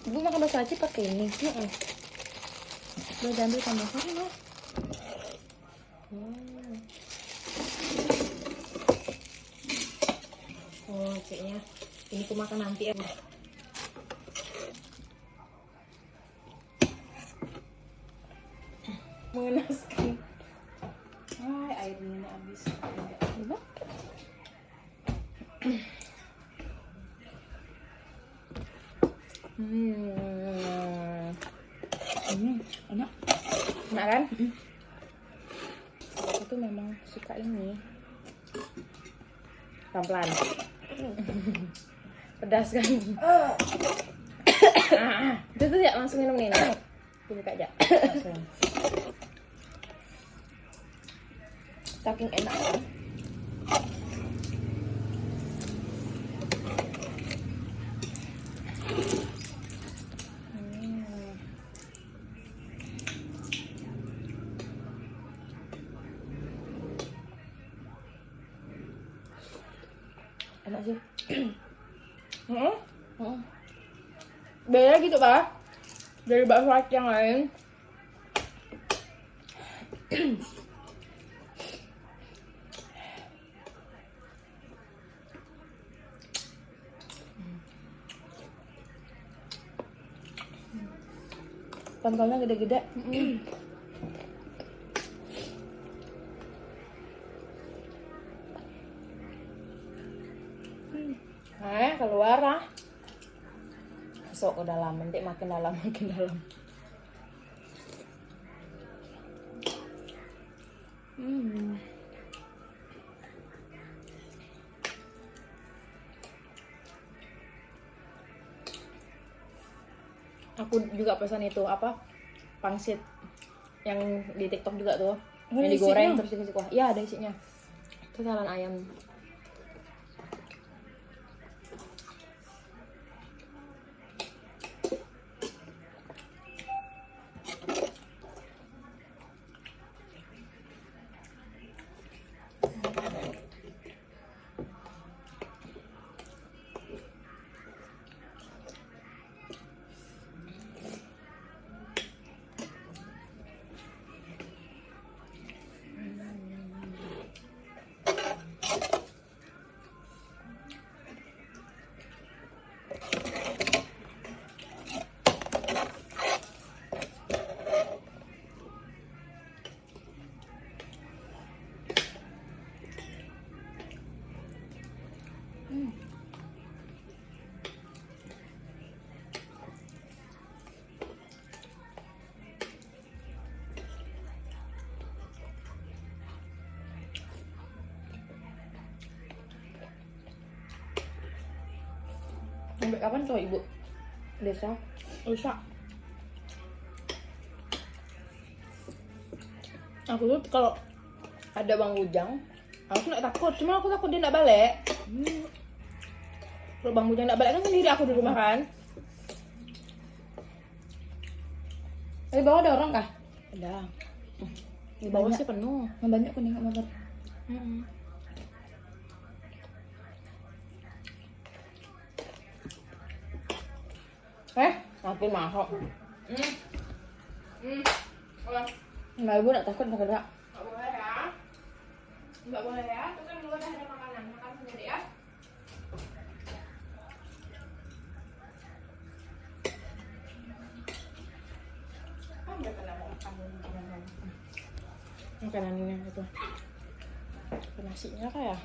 Ibu makan bakso aci pakai ini. Boleh diambil tambah sari mas. Oh ciknya, ini aku makan nanti ya. Mengenaskan. Air minumnya habis. Coba. Enak. Enak kan? Aku tuh memang suka ini. Pelan-pelan. Pedas kan? Itu tuh ya langsung minum ini. Buka aja. Langsung. Saking enak kan? Enak sih. Beda gitu pak dari bakso aci yang lain. Pentolnya gede-gede. Keluar lah. Masuk ke dalam, nanti makin dalam, makin dalam. Aku juga pesan itu apa? Pangsit yang di TikTok juga tuh. Yang digoreng terus dikasih kuah. Iya, ada isinya. Itu telan ayam. Sampai kapan tuh ibu? Desa? Lusa. Aku tuh kalau ada Bang Ujang, aku nggak takut. Cuma aku takut dia nggak balik. Kalau Bang Ujang nggak balik kan sendiri aku di rumah kan. Di bawah ada orang kah? Ada. Di bawah banyak. Sih penuh. Banyak kuning motor. Tapi masuk. Enggak, ibu nggak takut nggak ada. Nggak boleh ya. Nggak boleh ya. Itu kan luar ada makanan, makan sendiri ya. Udah kena mau makan makanan ini itu. Nasinya kayak.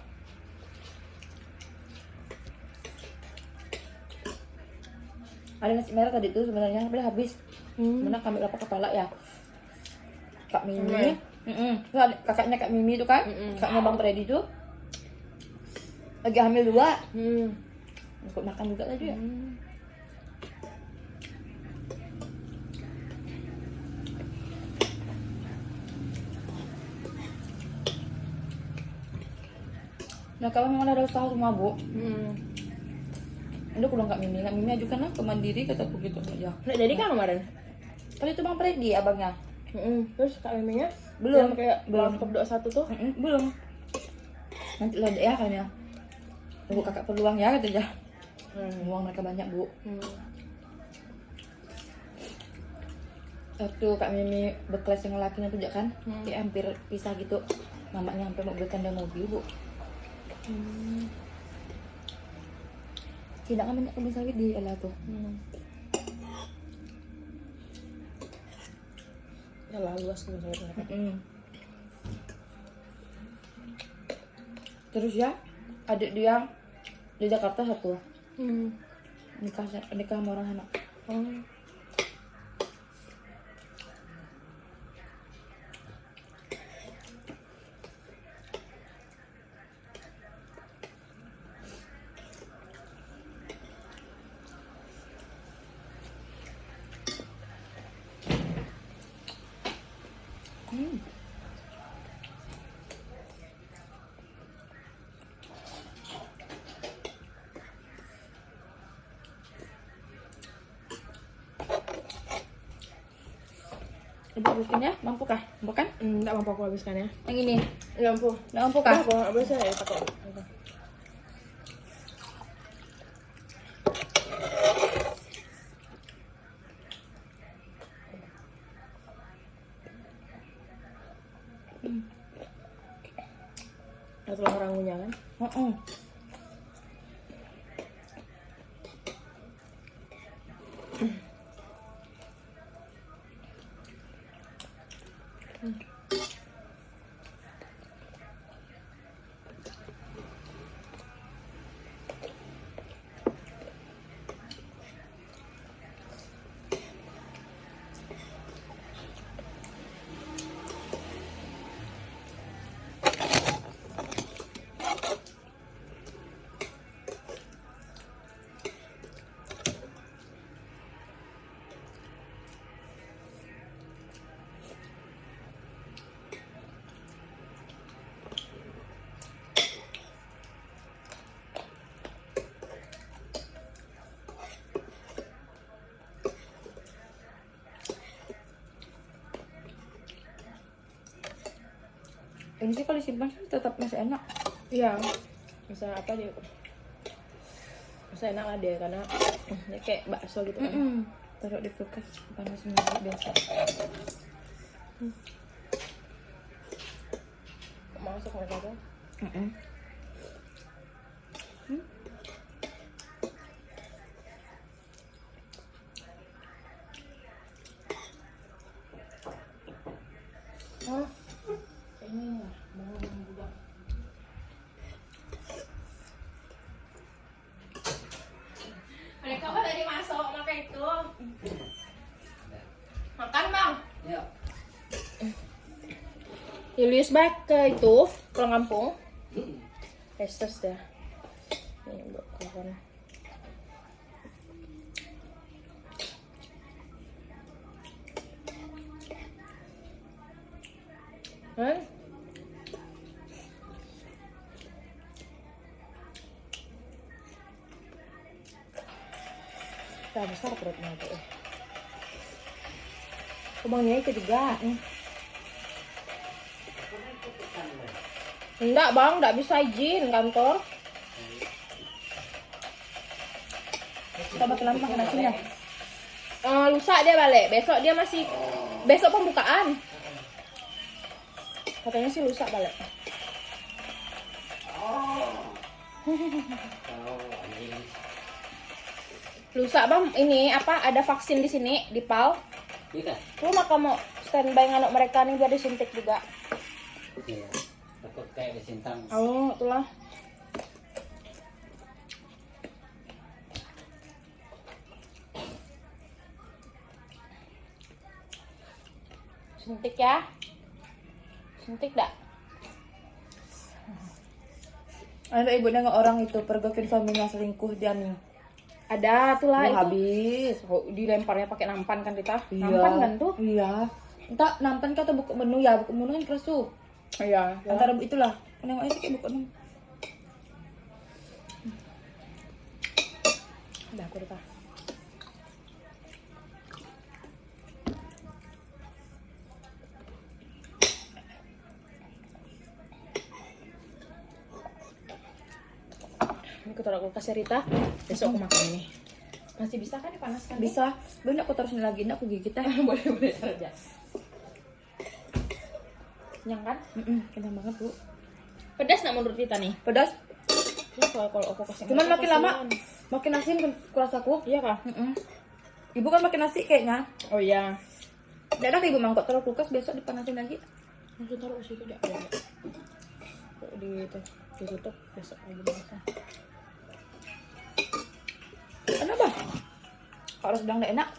Ada nasi merah tadi tuh sebenarnya udah habis. Mana kami dapat kepala ya. Kak Mimi. Kakaknya Kak Mimi itu kan. Kakaknya Bang Freddy tuh. Lagi hamil 2. Ikut makan juga tadi ya. Nah kalau memang ada usaha semua bu. Udah pulang Kak Mimi ajukan lah ke Mandiri kataku gitu aja. Nggak jadi kan kemarin? Kali itu Bang Freddy abangnya. Terus Kak Miminya belum kayak belum top 21 tuh? Belum. Nanti lah ya kayaknya. Tunggu kakak peluang ya katanya. Uang mereka banyak bu. Waktu Kak Mimi berkelas dengan lakinya tuh kan, kayak hampir pisah gitu. Mamanya hampir mau belikan dia mobil, Bu. Tidak kan banyak kebun sawit di Ella tuh. Ya lah luas kebun sawit mereka. Terus ya, adik dia di Jakarta satu. Nikah sama orang sana. Ibu habiskan ya? Mampu kah? Bukan? Enggak mampu aku habiskan ya. Yang ini? Enggak mampu. Nggak mampu kah? Aku habis ya pakai. Ada tulang rangunya kan? Ini sih kalau simpan tetap masih enak. Iya. Bisa apa dia? Bisa enak lah dia karena dia kayak bakso gitu kan. Taruh di kulkas panas seminggu biasa. Masuk mereka tuh. Ini lah, mau budak. Mereka kan tadi masuk makan itu. Makan bang. Ya. Julius back ke itu pulang kampung. Estes dah. Ini buat kawan. Udah besar perutnya tuh. Kembangnya itu juga. Enggak bang, enggak bisa izin kantor. Kita makin lama makan nasinya. Lusa dia balik, besok pembukaan. Katanya sih lusa balik. Lusa bang, ini apa? Ada vaksin di sini di PAL. Iya. Lu maka mau standby nganuk mereka nih biar disuntik juga. Iya. Takut kayak disintang. Oh, itulah. Suntik ya. Suntik dak? Ada ibunya nggak orang itu pergokin suaminya selingkuh dia nih. Ada tuh lah itu. Habis. Oh, dilemparnya pakai nampan kan kita? Iya. Nampan kan tuh? Iya. Entah nampan kah atau buku menu ya, buku menu kan keras tuh. Iya. Antara itulah. Nengoknya sih kayak buku menu. Udah aku udah. Ini aku taruh kulkas ya Rita. Besok aku makan ini. Masih bisa kan dipanaskan? Bisa. Bener aku taruh sini lagi, ini aku gigit ya. Boleh aja. Kenyang kan? Kenyang banget bu. Pedas nggak menurut kita nih? Pedas. Ya kalau aku kasih. Cuman aku makin lama, kasihan. makin asin kurasaku. Iya kah? Ibu kan makin nasi kayaknya. Oh iya. Dadah ibu mangkok taruh kulkas, besok dipanasin lagi. Langsung taruh situ deh. Di itu ditutup besok lagi masak. Kenapa? Kalau sedang nggak enak,